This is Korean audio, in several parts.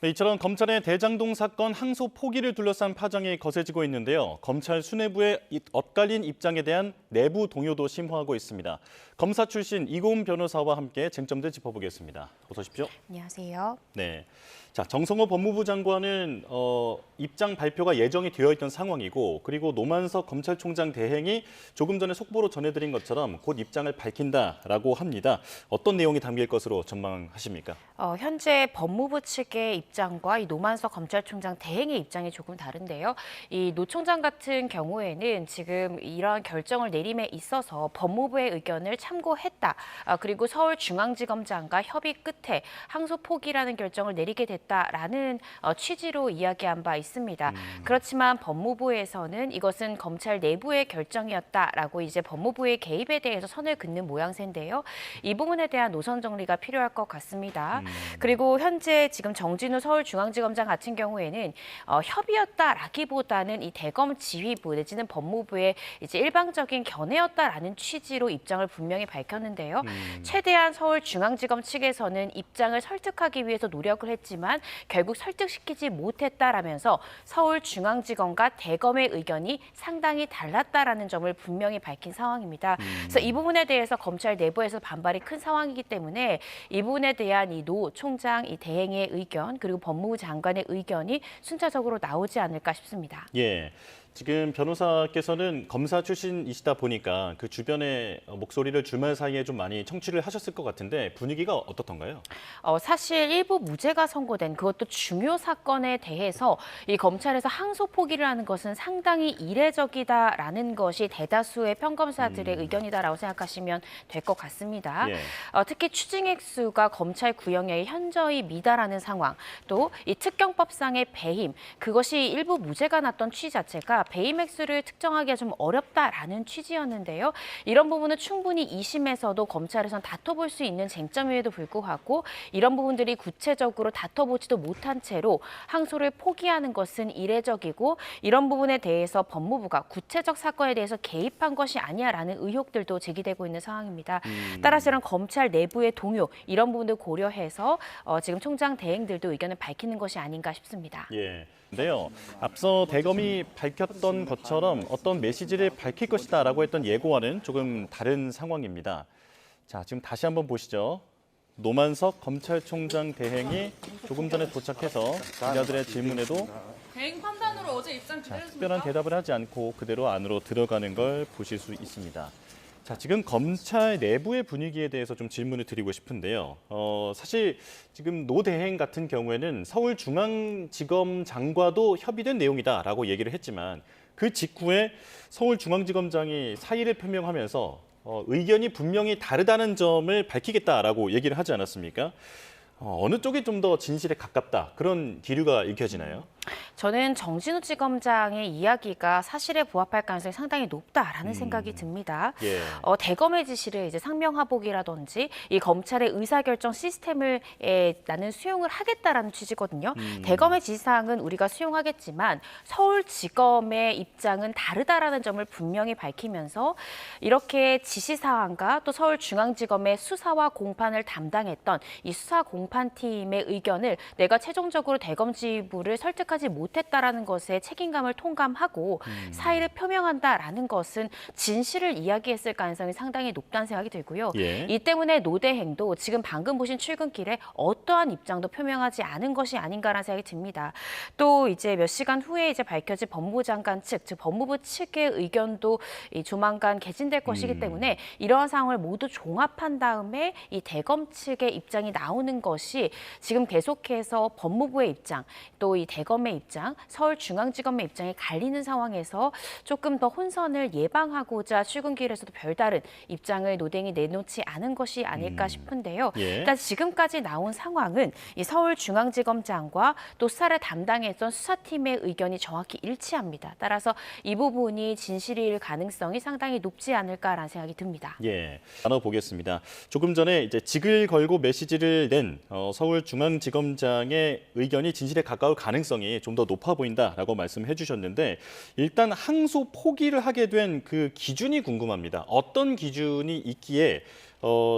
네, 이처럼 검찰의 대장동 사건 항소 포기를 둘러싼 파장이 거세지고 있는데요. 검찰 수뇌부의 엇갈린 입장에 대한 내부 동요도 심화하고 있습니다. 검사 출신 이고은 변호사와 함께 쟁점들 짚어보겠습니다. 어서 오십시오. 안녕하세요. 네. 자, 정성호 법무부 장관은 입장 발표가 예정이 되어 있던 상황이고, 그리고 노만석 검찰총장 대행이 조금 전에 속보로 전해드린 것처럼 곧 입장을 밝힌다라고 합니다. 어떤 내용이 담길 것으로 전망하십니까? 현재 법무부 측의 입장과 이 노만석 검찰총장 대행의 입장이 조금 다른데요. 이 노 총장 같은 경우에는 지금 이러한 결정을 내림에 있어서 법무부의 의견을 참고했다. 그리고 서울중앙지검장과 협의 끝에 항소 포기라는 결정을 내리게 됐다라는 취지로 이야기한 바 있습니다. 그렇지만 법무부에서는 이것은 검찰 내부의 결정이었다라고 이제 법무부의 개입에 대해서 선을 긋는 모양새인데요. 이 부분에 대한 노선 정리가 필요할 것 같습니다. 그리고 현재 지금 정진우 서울중앙지검장 같은 경우에는 협의였다라기보다는 이 대검 지휘부 내지는 법무부의 이제 일방적인 견해였다라는 취지로 입장을 분명히 밝혔는데요. 최대한 서울중앙지검 측에서는 입장을 설득하기 위해서 노력을 했지만 결국 설득시키지 못했다라면서 서울중앙지검과 대검의 의견이 상당히 달랐다라는 점을 분명히 밝힌 상황입니다. 그래서 이 부분에 대해서 검찰 내부에서 반발이 큰 상황이기 때문에 이 부분에 대한 이 노 총장, 이 대행의 의견 그리고 법무부 장관의 의견이 순차적으로 나오지 않을까 싶습니다. 예. 지금 변호사께서는 검사 출신이시다 보니까 그 주변의 목소리를 주말 사이에 좀 많이 청취를 하셨을 것 같은데 분위기가 어떻던가요? 사실 일부 무죄가 선고된 그것도 중요 사건에 대해서 이 검찰에서 항소 포기를 하는 것은 상당히 이례적이다라는 것이 대다수의 평검사들의 의견이다라고 생각하시면 될 것 같습니다. 예. 특히 추징 액수가 검찰 구형에 현저히 미달하는 상황, 또 이 특경법상의 배임, 그것이 일부 무죄가 났던 취지 자체가 배임 액수를 특정하기가 좀 어렵다라는 취지였는데요. 이런 부분은 충분히 2심에서도 검찰에선 다퉈볼 수 있는 쟁점임에도 불구하고 이런 부분들이 구체적으로 다퉈보지도 못한 채로 항소를 포기하는 것은 이례적이고 이런 부분에 대해서 법무부가 구체적 사건에 대해서 개입한 것이 아니야라는 의혹들도 제기되고 있는 상황입니다. 따라서 이런 검찰 내부의 동요 이런 부분을 고려해서 지금 총장 대행들도 의견을 밝히는 것이 아닌가 싶습니다. 예. 근데요, 앞서 대검이 밝혔던 것처럼 어떤 메시지를 밝힐 것이다라고 했던 예고와는 조금 다른 상황입니다. 자, 지금 다시 한번 보시죠. 노만석 검찰총장 대행이 조금 전에 도착해서 기자들의 질문에도 대행 판단으로 어제 입장 특별한 기다렸습니까? 대답을 하지 않고 그대로 안으로 들어가는 걸 보실 수 있습니다. 자, 지금 검찰 내부의 분위기에 대해서 좀 질문을 드리고 싶은데요. 사실 지금 노 대행 같은 경우에는 서울중앙지검장과도 협의된 내용이다라고 얘기를 했지만 그 직후에 서울중앙지검장이 사의를 표명하면서 의견이 분명히 다르다는 점을 밝히겠다라고 얘기를 하지 않았습니까? 어느 쪽이 좀 더 진실에 가깝다 그런 기류가 읽혀지나요? 저는 정진우 지검장의 이야기가 사실에 부합할 가능성이 상당히 높다라는 생각이 듭니다. 예. 대검의 지시를 이제 상명하복이라든지 이 검찰의 의사결정 시스템을 나는 수용을 하겠다라는 취지거든요. 대검의 지시사항은 우리가 수용하겠지만 서울지검의 입장은 다르다라는 점을 분명히 밝히면서 이렇게 지시사항과 또 서울중앙지검의 수사와 공판을 담당했던 이 수사 공판팀의 의견을 내가 최종적으로 대검 지부를 설득하지 못했다라는 것에 책임감을 통감하고 사의를 표명한다라는 것은 진실을 이야기했을 가능성이 상당히 높다는 생각이 들고요. 예. 이 때문에 노 대행도 지금 방금 보신 출근길에 어떠한 입장도 표명하지 않은 것이 아닌가라는 생각이 듭니다. 또 이제 몇 시간 후에 이제 밝혀질 법무부 장관 측, 즉 법무부 측의 의견도 조만간 개진될 것이기 때문에 이러한 상황을 모두 종합한 다음에 이 대검 측의 입장이 나오는 것이 지금 계속해서 법무부의 입장, 또 이 대검의 입장, 서울중앙지검의 입장이 갈리는 상황에서 조금 더 혼선을 예방하고자 출근길에서도 별다른 입장을 노대행이 내놓지 않은 것이 아닐까 싶은데요. 예. 일단 지금까지 나온 상황은 이 서울중앙지검장과 또 수사를 담당했던 수사팀의 의견이 정확히 일치합니다. 따라서 이 부분이 진실일 가능성이 상당히 높지 않을까라는 생각이 듭니다. 예, 나눠보겠습니다. 조금 전에 이제 직을 걸고 메시지를 낸 서울중앙지검장의 의견이 진실에 가까울 가능성이 좀 더 높아 보인다라고 말씀해 주셨는데 일단 항소 포기를 하게 된 그 기준이 궁금합니다. 어떤 기준이 있기에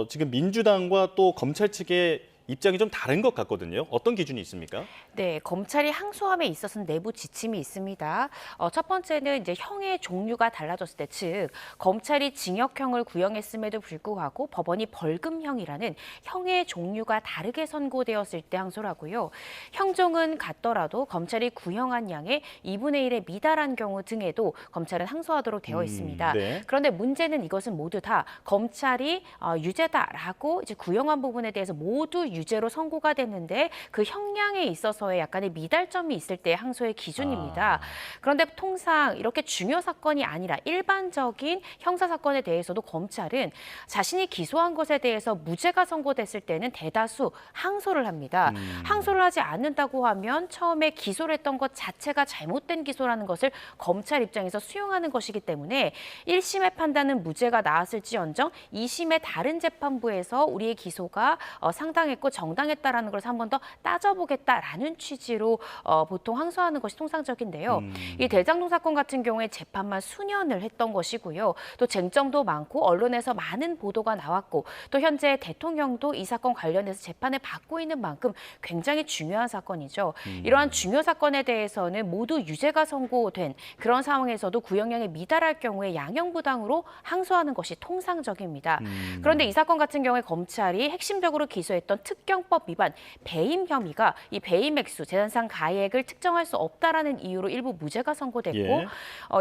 지금 민주당과 또 검찰 측의 입장이 좀 다른 것 같거든요. 어떤 기준이 있습니까? 네, 검찰이 항소함에 있어서는 내부 지침이 있습니다. 첫 번째는 이제 형의 종류가 달라졌을 때, 즉 검찰이 징역형을 구형했음에도 불구하고 법원이 벌금형이라는 형의 종류가 다르게 선고되었을 때 항소라고요. 형종은 같더라도 검찰이 구형한 양의 2분의 1에 미달한 경우 등에도 검찰은 항소하도록 되어 있습니다. 네. 그런데 문제는 이것은 모두 다 검찰이 유죄다라고 이제 구형한 부분에 대해서 모두 유죄로 선고가 됐는데 그 형량에 있어서의 약간의 미달점이 있을 때 항소의 기준입니다. 그런데 통상 이렇게 중요 사건이 아니라 일반적인 형사 사건에 대해서도 검찰은 자신이 기소한 것에 대해서 무죄가 선고됐을 때는 대다수 항소를 합니다. 항소를 하지 않는다고 하면 처음에 기소를 했던 것 자체가 잘못된 기소라는 것을 검찰 입장에서 수용하는 것이기 때문에 1심의 판단은 무죄가 나왔을지언정 2심의 다른 재판부에서 우리의 기소가 상당했고 정당했다라는 것을 한 번 더 따져보겠다라는 취지로 보통 항소하는 것이 통상적인데요. 이 대장동 사건 같은 경우에 재판만 수년을 했던 것이고요. 또 쟁점도 많고 언론에서 많은 보도가 나왔고 또 현재 대통령도 이 사건 관련해서 재판을 받고 있는 만큼 굉장히 중요한 사건이죠. 이러한 중요 사건에 대해서는 모두 유죄가 선고된 그런 상황에서도 구형량에 미달할 경우에 양형부당으로 항소하는 것이 통상적입니다. 그런데 이 사건 같은 경우에 검찰이 핵심적으로 기소했던 특경법 위반 배임 혐의가 이 배임 액수, 재산상 가액을 특정할 수 없다라는 이유로 일부 무죄가 선고됐고 예.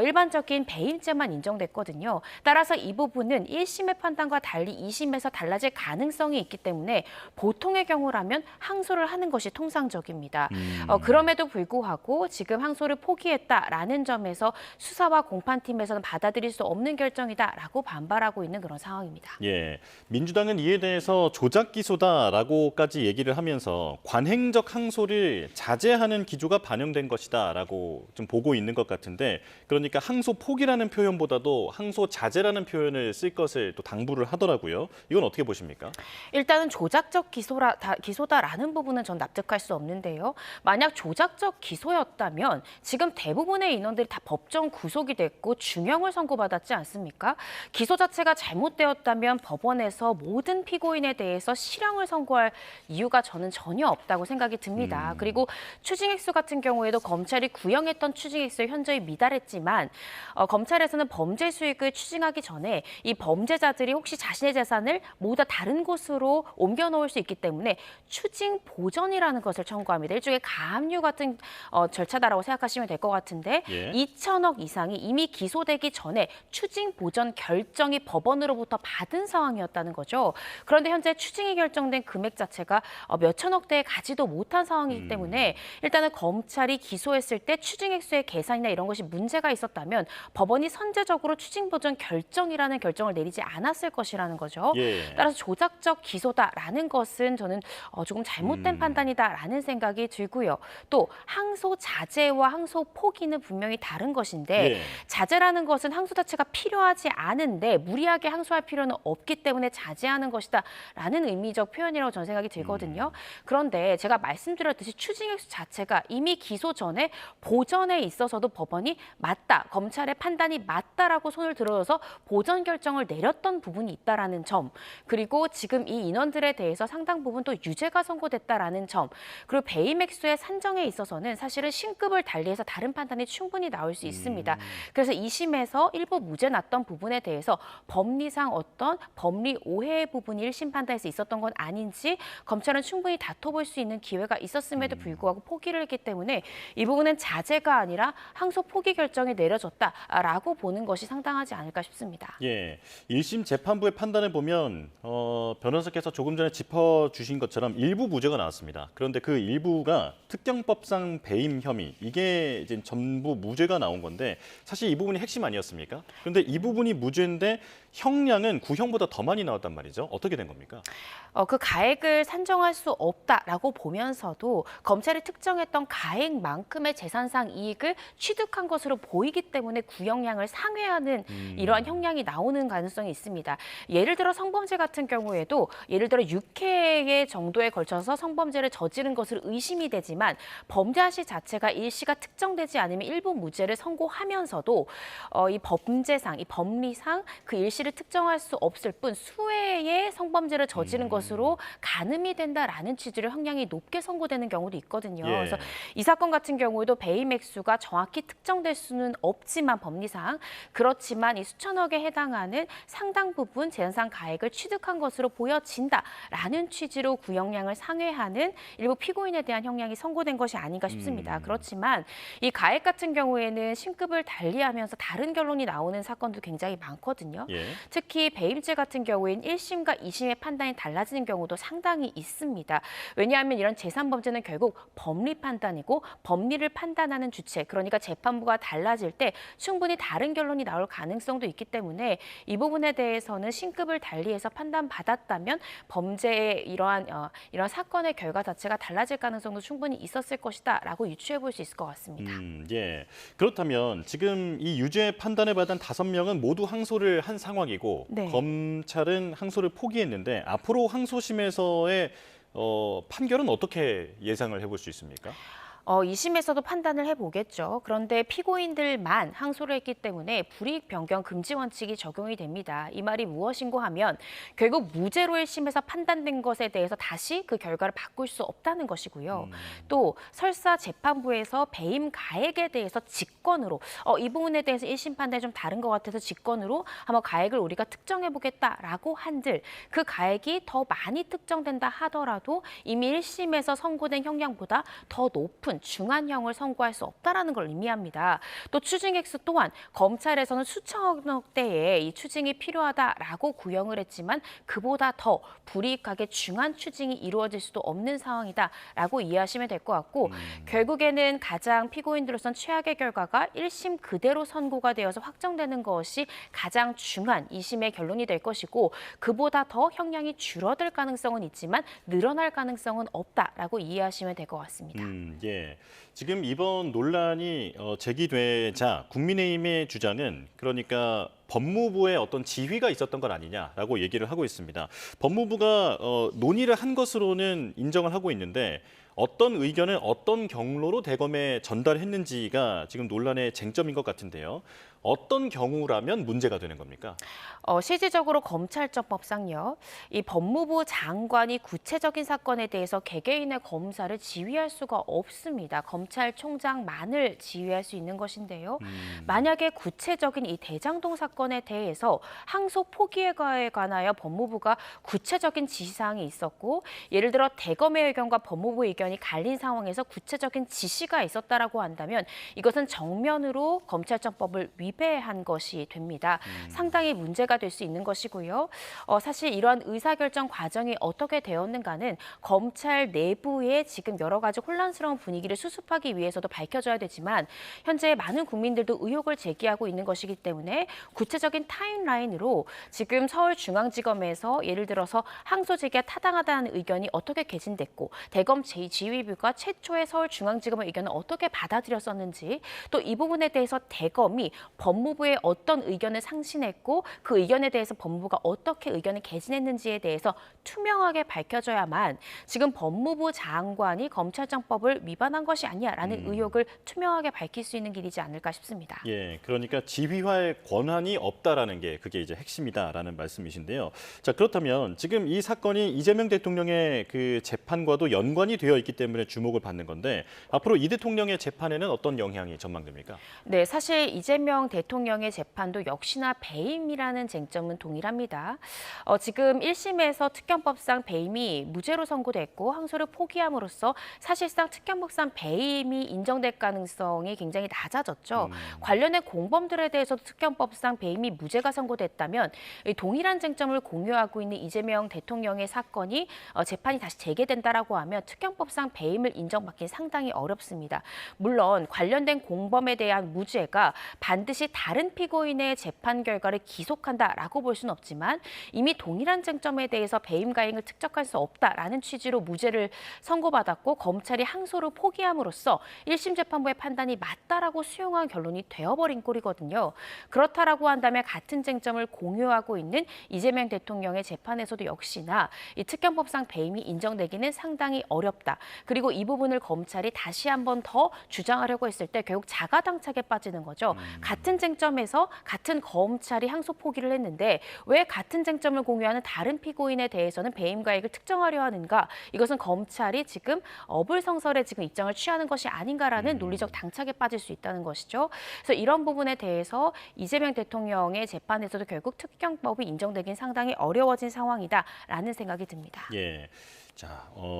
일반적인 배임죄만 인정됐거든요. 따라서 이 부분은 1심의 판단과 달리 2심에서 달라질 가능성이 있기 때문에 보통의 경우라면 항소를 하는 것이 통상적입니다. 그럼에도 불구하고 지금 항소를 포기했다라는 점에서 수사와 공판팀에서는 받아들일 수 없는 결정이다라고 반발하고 있는 그런 상황입니다. 예, 민주당은 이에 대해서 조작 기소다라고까지 얘기를 하면서 관행적 항소를 자제하는 기조가 반영된 것이다라고 좀 보고 있는 것 같은데, 그러니까 항소 포기라는 표현보다도 항소 자제라는 표현을 쓸 것을 또 당부를 하더라고요. 이건 어떻게 보십니까? 일단은 조작적 기소다라는 부분은 전 납득할 수 없는데요. 만약 조작적 기소였다면 지금 대부분의 인원들이 다 법정 구속이 됐고 중형을 선고받았지 않습니까? 기소 자체가 잘못되었다면 법원에서 모든 피고인에 대해서 실형을 선고할 이유가 저는 전혀 없다고 생각이 듭니다. 그리고 추징액수 같은 경우에도 검찰이 구형했던 추징액수에 현저히 미달했지만 검찰에서는 범죄 수익을 추징하기 전에 이 범죄자들이 혹시 자신의 재산을 모두 다 다른 곳으로 옮겨놓을 수 있기 때문에 추징 보전이라는 것을 청구합니다. 일종의 가압류 같은 절차다라고 생각하시면 될 것 같은데 예. 2천억 이상이 이미 기소되기 전에 추징 보전 결정이 법원으로부터 받은 상황이었다는 거죠. 그런데 현재 추징이 결정된 금액 자체가 몇천억대에 가지도 못한 상황이기 때문에 일단은 검찰이 기소했을 때 추징액수의 계산이나 이런 것이 문제가 있었다면 법원이 선제적으로 추징 보전 결정이라는 결정을 내리지 않았을 것이라는 거죠. 예. 따라서 조작적 기소다라는 것은 저는 조금 잘못된 판단이다라는 생각이 들고요. 또 항소 자제와 항소 포기는 분명히 다른 것인데 예. 자제라는 것은 항소 자체가 필요하지 않은데 무리하게 항소할 필요는 없기 때문에 자제하는 것이다라는 의미적 표현이라고 저는 생각이 들거든요. 그런데 제가 말씀드렸듯이 추징액수 자체가 이미 기소 전에 보전에 있어서도 법원이 맞다, 검찰의 판단이 맞다라고 손을 들어줘서 보전 결정을 내렸던 부분이 있다라는 점, 그리고 지금 이 인원들에 대해서 상당 부분 또 유죄가 선고됐다라는 점, 그리고 배임 액수의 산정에 있어서는 사실은 신급을 달리해서 다른 판단이 충분히 나올 수 있습니다. 그래서 2심에서 일부 무죄 났던 부분에 대해서 법리상 어떤 법리 오해의 부분이 1심 판단에서 있었던 건 아닌지 검찰은 충분히 다퉈볼 수 있는 기회가 있었음에도 불구하고 포기를 했기 때문에 이 부분은 자제가 아니라 항소 포기 결정이 내려졌다라고 보는 것이 상당하지 않을까 싶습니다. 예, 1심 재판부의 판단을 보면 변호사께서 조금 전에 짚어주신 것처럼 일부 무죄가 나왔습니다. 그런데 그 일부가 특경법상 배임 혐의, 이게 이제 전부 무죄가 나온 건데 사실 이 부분이 핵심 아니었습니까? 그런데 이 부분이 무죄인데 형량은 구형보다 더 많이 나왔단 말이죠. 어떻게 된 겁니까? 그 가액을 산정할 수 없다라고 보면서도 검찰이 특정했던 가액만큼의 재산상 이익을 취득한 것으로 보이기 때문에 구형량을 상회하는 이러한 형량이 나오는 가능성이 있습니다. 예를 들어 성범죄 같은 경우에도 예를 들어 6회 정도에 걸쳐서 성범죄를 저지른 것으로 의심이 되지만 범죄 시 자체가 일시가 특정되지 않으면 일부 무죄를 선고하면서도 이 범죄상, 이 법리상 그 일시를 씨를 특정할 수 없을 뿐 수해의 성범죄를 저지른 것으로 가늠이 된다라는 취지로 형량이 높게 선고되는 경우도 있거든요. 예. 그래서 이 사건 같은 경우에도 배임 액수가 정확히 특정될 수는 없지만 법리상 그렇지만 이 수천억에 해당하는 상당 부분 재산상 가액을 취득한 것으로 보여진다라는 취지로 구형량을 상회하는 일부 피고인에 대한 형량이 선고된 것이 아닌가 싶습니다. 그렇지만 이 가액 같은 경우에는 신급을 달리하면서 다른 결론이 나오는 사건도 굉장히 많거든요. 예. 특히 배임죄 같은 경우에는 1심과 2심의 판단이 달라지는 경우도 상당히 있습니다. 왜냐하면 이런 재산범죄는 결국 법리 판단이고 법리를 판단하는 주체, 그러니까 재판부가 달라질 때 충분히 다른 결론이 나올 가능성도 있기 때문에 이 부분에 대해서는 신급을 달리해서 판단받았다면 범죄의 이러한 사건의 결과 자체가 달라질 가능성도 충분히 있었을 것이다라고 유추해 볼 수 있을 것 같습니다. 예. 그렇다면 지금 이 유죄 판단을 받은 5명은 모두 항소를 한 상황이고 네. 검찰은 항소를 포기했는데 앞으로 항소심에서의 판결은 어떻게 예상을 해볼 수 있습니까? 2심에서도 판단을 해보겠죠. 그런데 피고인들만 항소를 했기 때문에 불이익 변경 금지 원칙이 적용이 됩니다. 이 말이 무엇인고 하면 결국 무죄로 1심에서 판단된 것에 대해서 다시 그 결과를 바꿀 수 없다는 것이고요. 또 설사 재판부에서 배임 가액에 대해서 직권으로 이 부분에 대해서 1심 판단이 좀 다른 것 같아서 직권으로 한번 가액을 우리가 특정해보겠다라고 한들 그 가액이 더 많이 특정된다 하더라도 이미 1심에서 선고된 형량보다 더 높은 중한형을 선고할 수 없다라는 걸 의미합니다. 또 추징 액수 또한 검찰에서는 수천억 대의 이 추징이 필요하다라고 구형을 했지만 그보다 더 불이익하게 중한 추징이 이루어질 수도 없는 상황이다라고 이해하시면 될 것 같고 결국에는 가장 피고인들로선 최악의 결과가 1심 그대로 선고가 되어서 확정되는 것이 가장 중한 2심의 결론이 될 것이고 그보다 더 형량이 줄어들 가능성은 있지만 늘어날 가능성은 없다라고 이해하시면 될 것 같습니다. 예. 지금 이번 논란이 제기되자 국민의힘의 주장은 그러니까 법무부의 어떤 지휘가 있었던 건 아니냐라고 얘기를 하고 있습니다. 법무부가 논의를 한 것으로는 인정을 하고 있는데 어떤 의견을 어떤 경로로 대검에 전달했는지가 지금 논란의 쟁점인 것 같은데요. 어떤 경우라면 문제가 되는 겁니까? 실질적으로 검찰청법상요. 이 법무부 장관이 구체적인 사건에 대해서 개개인의 검사를 지휘할 수가 없습니다. 검찰총장만을 지휘할 수 있는 것인데요. 만약에 구체적인 이 대장동 사건에 대해서 항소 포기에 관하여 법무부가 구체적인 지시사항이 있었고 예를 들어 대검의 의견과 법무부의 의견이 갈린 상황에서 구체적인 지시가 있었다라고 한다면 이것은 정면으로 검찰청법을 위배한 것이 됩니다. 상당히 문제가 될 수 있는 것이고요. 사실 이러한 의사결정 과정이 어떻게 되었는가는 검찰 내부에 지금 여러 가지 혼란스러운 분위기를 수습하기 위해서도 밝혀져야 되지만 현재 많은 국민들도 의혹을 제기하고 있는 것이기 때문에 구체적인 타임라인으로 지금 서울중앙지검에서 예를 들어서 항소 제기가 타당하다는 의견이 어떻게 개진됐고 대검 제2지휘부가 최초의 서울중앙지검의 의견을 어떻게 받아들였었는지 또 이 부분에 대해서 대검이 법무부의 어떤 의견을 상신했고 그 의견에 대해서 법무부가 어떻게 의견을 개진했는지에 대해서 투명하게 밝혀져야만 지금 법무부 장관이 검찰청법을 위반한 것이 아니야라는 의혹을 투명하게 밝힐 수 있는 길이지 않을까 싶습니다. 예, 그러니까 지휘할 권한이 없다라는 게 그게 이제 핵심이다라는 말씀이신데요. 자, 그렇다면 지금 이 사건이 이재명 대통령의 그 재판과도 연관이 되어 있기 때문에 주목을 받는 건데 앞으로 이 대통령의 재판에는 어떤 영향이 전망됩니까? 네, 사실 이재명 대통령의 재판도 역시나 배임이라는 쟁점은 동일합니다. 지금 1심에서 특경법상 배임이 무죄로 선고됐고 항소를 포기함으로써 사실상 특경법상 배임이 인정될 가능성이 굉장히 낮아졌죠. 관련된 공범들에 대해서도 특경법상 배임이 무죄가 선고됐다면 동일한 쟁점을 공유하고 있는 이재명 대통령의 사건이 재판이 다시 재개된다라고 하면 특경법상 배임을 인정받기 상당히 어렵습니다. 물론 관련된 공범에 대한 무죄가 반드시 다른 피고인의 재판 결과를 기속한다라고 볼 수는 없지만 이미 동일한 쟁점에 대해서 배임 가행을 특정할 수 없다라는 취지로 무죄를 선고받았고 검찰이 항소를 포기함으로써 1심 재판부의 판단이 맞다라고 수용한 결론이 되어버린 꼴이거든요. 그렇다라고 한다면 같은 쟁점을 공유하고 있는 이재명 대통령의 재판에서도 역시나 이 특경법상 배임이 인정되기는 상당히 어렵다. 그리고 이 부분을 검찰이 다시 한 번 더 주장하려고 했을 때 결국 자가당착에 빠지는 거죠. 같은 같은 쟁점에서 같은 검찰이 항소 포기를 했는데 왜 같은 쟁점을 공유하는 다른 피고인에 대해서는 배임가액을 특정하려 하는가? 이것은 검찰이 지금 어불성설에 지금 입장을 취하는 것이 아닌가라는 논리적 당착에 빠질 수 있다는 것이죠. 그래서 이런 부분에 대해서 이재명 대통령의 재판에서도 결국 특경법이 인정되긴 상당히 어려워진 상황이다라는 생각이 듭니다. 예. 자,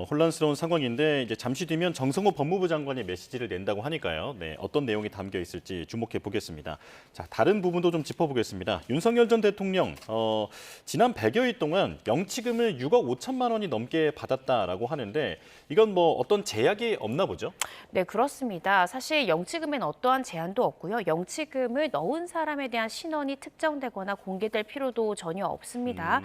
혼란스러운 상황인데 이제 잠시 뒤면 정성호 법무부 장관이 메시지를 낸다고 하니까요. 네, 어떤 내용이 담겨 있을지 주목해 보겠습니다. 자, 다른 부분도 좀 짚어보겠습니다. 윤석열 전 대통령 지난 100여일 동안 영치금을 6억 5천만 원이 넘게 받았다라고 하는데 이건 뭐 어떤 제약이 없나 보죠? 네, 그렇습니다. 사실 영치금엔 어떠한 제한도 없고요. 영치금을 넣은 사람에 대한 신원이 특정되거나 공개될 필요도 전혀 없습니다.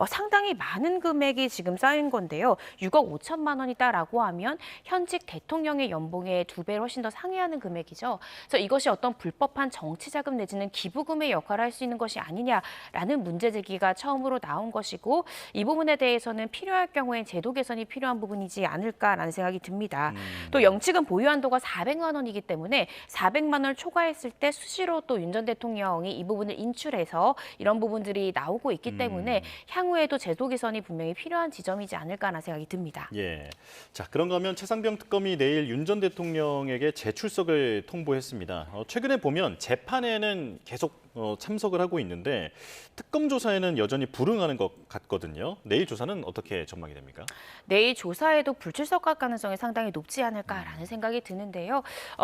상당히 많은 금액이 지금 쌓인 건데요. 6억 5천만 원이다라고 하면 현직 대통령의 연봉의 2배를 훨씬 더 상회하는 금액이죠. 그래서 이것이 어떤 불법한 정치자금 내지는 기부금의 역할을 할 수 있는 것이 아니냐라는 문제 제기가 처음으로 나온 것이고 이 부분에 대해서는 필요할 경우엔 제도 개선이 필요한 부분이지 않을까라는 생각이 듭니다. 또 영치금 보유 한도가 400만 원이기 때문에 400만 원을 초과했을 때 수시로 또 윤 전 대통령이 이 부분을 인출해서 이런 부분들이 나오고 있기 때문에 향후에도 제도 개선이 분명히 필요한 지점이지 않을까라는 생각이 듭니다. 예. 자, 그런가 하면 최상병 특검이 내일 윤 전 대통령에게 재출석을 통보했습니다. 최근에 보면 재판에는 계속 참석을 하고 있는데 특검 조사에는 여전히 불응하는 것 같거든요. 내일 조사는 어떻게 전망이 됩니까? 내일 조사에도 불출석할 가능성이 상당히 높지 않을까라는 생각이 드는데요.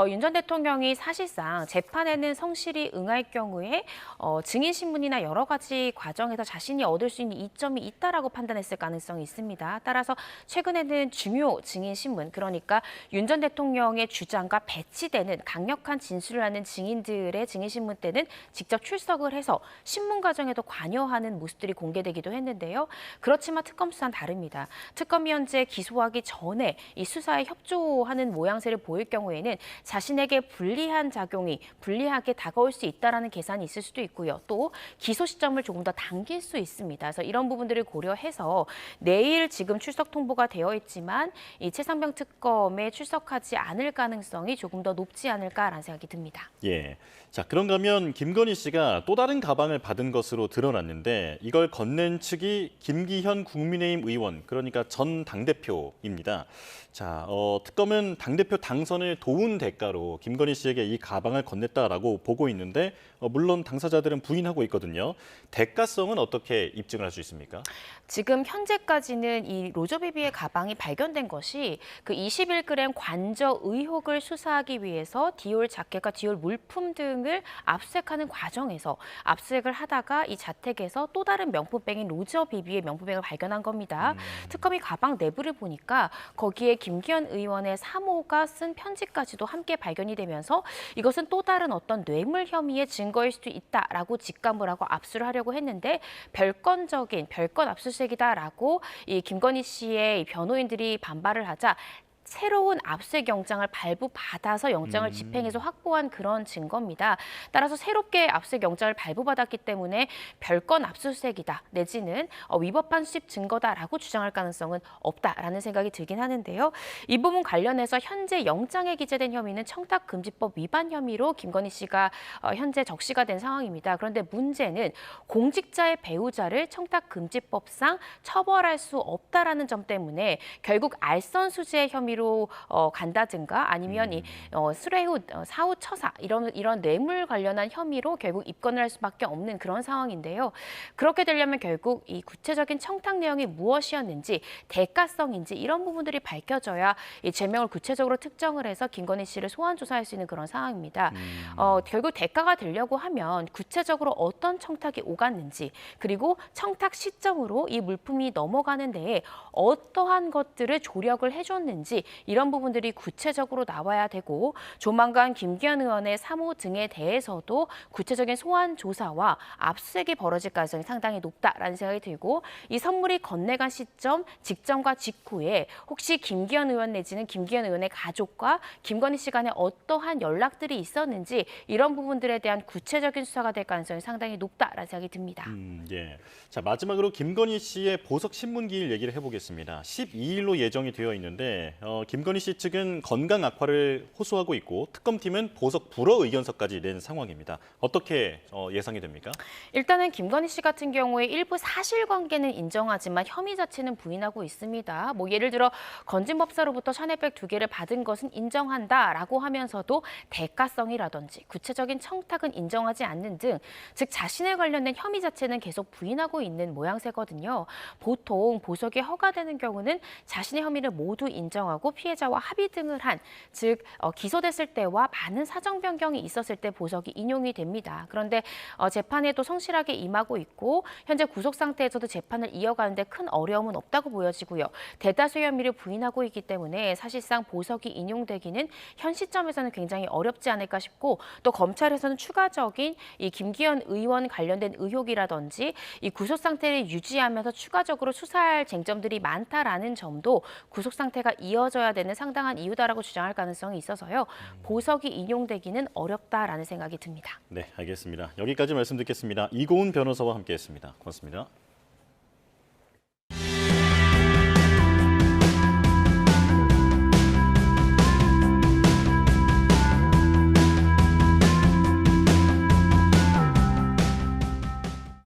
윤 전 대통령이 사실상 재판에는 성실히 응할 경우에 증인 신문이나 여러 가지 과정에서 자신이 얻을 수 있는 이점이 있다라고 판단했을 가능성이 있습니다. 따라서 최근에는 중요 증인 신문, 그러니까 윤 전 대통령의 주장과 배치되는 강력한 진술을 하는 증인들의 증인 신문 때는 직접 출석을 해서 신문 과정에도 관여하는 모습들이 공개되기도 했는데요. 그렇지만 특검 수사는 다릅니다. 특검이 현재 기소하기 전에 이 수사에 협조하는 모양새를 보일 경우에는 자신에게 불리하게 다가올 수 있다라는 계산이 있을 수도 있고요. 또 기소 시점을 조금 더 당길 수 있습니다. 그래서 이런 부분들을 고려해서 내일 지금 출석 통보가 되어 있지만 이 최상병 특검에 출석하지 않을 가능성이 조금 더 높지 않을까라는 생각이 듭니다. 예. 자, 그런가 하면 김건희 씨가 또 다른 가방을 받은 것으로 드러났는데 이걸 건넨 측이 김기현 국민의힘 의원, 그러니까 전 당대표입니다. 자, 특검은 당대표 당선을 도운 대가로 김건희 씨에게 이 가방을 건넸다라고 보고 있는데 물론 당사자들은 부인하고 있거든요. 대가성은 어떻게 입증을 할 수 있습니까? 지금 현재까지는 이 로저베비의 가방이 발견된 것이 그 21g 관저 의혹을 수사하기 위해서 디올 자켓과 디올 물품 등을 압수색하는 과정에서 압수색을 하다가 이 자택에서 또 다른 명품백인 로저베비의 명품백을 발견한 겁니다. 특검이 가방 내부를 보니까 거기에 김기현 의원의 사모가 쓴 편지까지도 함께 발견이 되면서 이것은 또 다른 어떤 뇌물 혐의의 증거일 수도 있다라고 직감을 하고 압수를 하려고 했는데 별건 압수수색이다라고 이 김건희 씨의 변호인들이 반발을 하자 새로운 압수수색 영장을 발부받아서 영장을 집행해서 확보한 그런 증거입니다. 따라서 새롭게 압수수색 영장을 발부받았기 때문에 별건 압수수색이다 내지는 위법한 수집 증거다라고 주장할 가능성은 없다라는 생각이 들긴 하는데요. 이 부분 관련해서 현재 영장에 기재된 혐의는 청탁금지법 위반 혐의로 김건희 씨가 현재 적시가 된 상황입니다. 그런데 문제는 공직자의 배우자를 청탁금지법상 처벌할 수 없다라는 점 때문에 결국 알선수재 혐의로 간다든가 아니면 이 수뢰 후 사후 처사 이런 뇌물 관련한 혐의로 결국 입건을 할 수밖에 없는 그런 상황인데요. 그렇게 되려면 결국 이 구체적인 청탁 내용이 무엇이었는지 대가성인지 이런 부분들이 밝혀져야 이 제명을 구체적으로 특정을 해서 김건희 씨를 소환 조사할 수 있는 그런 상황입니다. 결국 대가가 되려고 하면 구체적으로 어떤 청탁이 오갔는지 그리고 청탁 시점으로 이 물품이 넘어가는 데에 어떠한 것들을 조력을 해줬는지 이런 부분들이 구체적으로 나와야 되고 조만간 김기현 의원의 사모 등에 대해서도 구체적인 소환 조사와 압수수색이 벌어질 가능성이 상당히 높다라는 생각이 들고 이 선물이 건네간 시점 직전과 직후에 혹시 김기현 의원 내지는 김기현 의원의 가족과 김건희 씨 간에 어떠한 연락들이 있었는지 이런 부분들에 대한 구체적인 수사가 될 가능성이 상당히 높다라는 생각이 듭니다. 예. 자, 마지막으로 김건희 씨의 보석 신문기일 얘기를 해보겠습니다. 12일로 예정이 되어 있는데 김건희 씨 측은 건강 악화를 호소하고 있고 특검팀은 보석 불허 의견서까지 낸 상황입니다. 어떻게 예상이 됩니까? 일단은 김건희 씨 같은 경우에 일부 사실관계는 인정하지만 혐의 자체는 부인하고 있습니다. 뭐 예를 들어 건진법사로부터 샤넬백 2개를 받은 것은 인정한다라고 하면서도 대가성이라든지 구체적인 청탁은 인정하지 않는 등 즉 자신에 관련된 혐의 자체는 계속 부인하고 있는 모양새거든요. 보통 보석이 허가되는 경우는 자신의 혐의를 모두 인정하고 피해자와 합의 등을 한 즉 기소됐을 때와 많은 사정 변경이 있었을 때 보석이 인용이 됩니다. 그런데 재판에도 성실하게 임하고 있고 현재 구속 상태에서도 재판을 이어가는데 큰 어려움은 없다고 보여지고요. 대다수의 혐의를 부인하고 있기 때문에 사실상 보석이 인용되기는 현 시점에서는 굉장히 어렵지 않을까 싶고 또 검찰에서는 추가적인 이 김기현 의원 관련된 의혹이라든지 이 구속 상태를 유지하면서 추가적으로 수사할 쟁점들이 많다라는 점도 구속 상태가 이어져야 되는 상당한 이유다라고 주장할 가능성이 있어서요. 보석이 인용되기는 어렵다라는 생각이 듭니다. 네, 알겠습니다. 여기까지 말씀 듣겠습니다. 이고은 변호사와 함께했습니다. 고맙습니다.